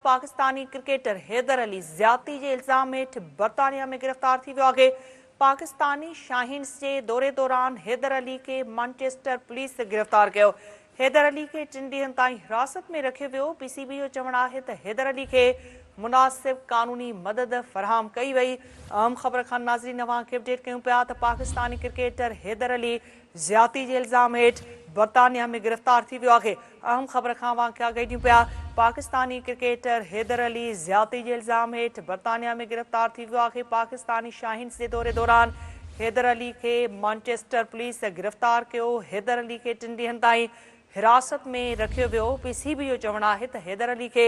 Pakistani cricketer Haidar Ali ज्यादती जे इल्ज़ाम हेठ बरतानिया में गिरफ्तार थी वियो आहे। पाकिस्तानी शाहीन्स जे दौरे दौरान हैदर अली के मैनचेस्टर पुलिस गिरफ्तार कियो। हैदर अली के 3 ॾींहनि ताईं हिरासत में रखियो वियो। पीसीबी जो चवणु आहे त हैदर अली के मुनासिब कानूनी मदद फराहम कई वई। अहम ख़बर खां नाज़रीन खे अपडेट कयूं पिया त पाकिस्तानी क्रिकेटर हैदर अली ज्यादती जे इल्ज़ाम हेठ बरतानिया में गिरफ्तार थी वियो आहे। अहम ख़बर खां वाक़िया गॾियूं पिया। पाकिस्तानी क्रिकेटर हैदर अली ज्यादती जे इल्ज़ाम हेठ बरतानिया में गिरफ्तार थी वियो आहे। पाकिस्तानी शाहीन्स जे दौरे दौरान हैदर अली के मैनचेस्टर पुलिस गिरफ्तार कियो। हैदर अली के 3 ॾींहनि ताईं हिरासत में रखियो वियो। पीसीबी जो चवणु आहे त हैदर अली के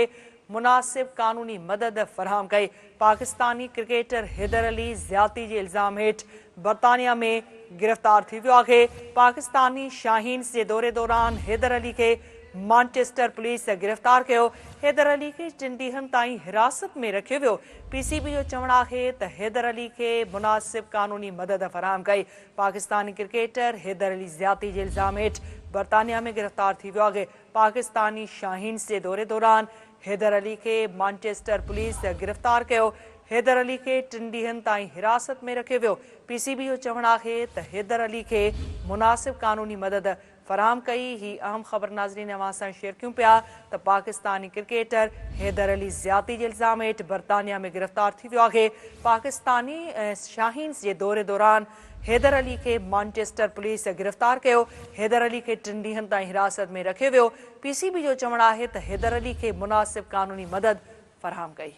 मुनासिब कानूनी मदद फराहम कई। पाकिस्तानी क्रिकेटर हैदर अली ज्यादती जे इल्ज़ाम हेठ बरतानिया में गिरफ्तार थी वियो आहे। पाकिस्तानी शाहीन्स जे दौरे दौरान हैदर अली के मैनचेस्टर पुलिस गिरफ्तार कियो। हैदर अली के 3 ॾींहनि ताईं हिरासत में रखियो वियो। पीसीबी जो चवणु आहे त हैदर अली के मुनासिब कानूनी मदद फराहम कई। पाकिस्तानी क्रिकेटर हैदर अली ज्यादती जे इल्ज़ाम हेठ बरतानिया में गिरफ्तार थी वियो आहे। पाकिस्तानी शाहीन्स जे दौरे दौरान हैदर अली के मैनचेस्टर पुलिस गिरफ्तार कियो। हैदर अली के 3 ॾींहनि ताईं हिरासत में रखियो वियो। पीसीबी जो चवणु आहे त हैदर अली के मुनासिब कानूनी मदद फराहम कई। ही अहम ख़बर नाज़रीन अवां सां शेयर कयूं पिया त पाकिस्तानी क्रिकेटर हैदर अली ज्यादती जे इल्ज़ाम हेठ बरतानिया में गिरफ्तार थी वियो आहे। पाकिस्तानी शाहीन्स जे दौरे दौरान हैदर अली के मैनचेस्टर पुलिस गिरफ्तार कियो। हैदर अली के 3 ॾींहनि ताईं हिरासत में रखियो वियो। पीसीबी जो चवणु आहे त हैदर अली के मुनासिब कानूनी मदद फराहम कई।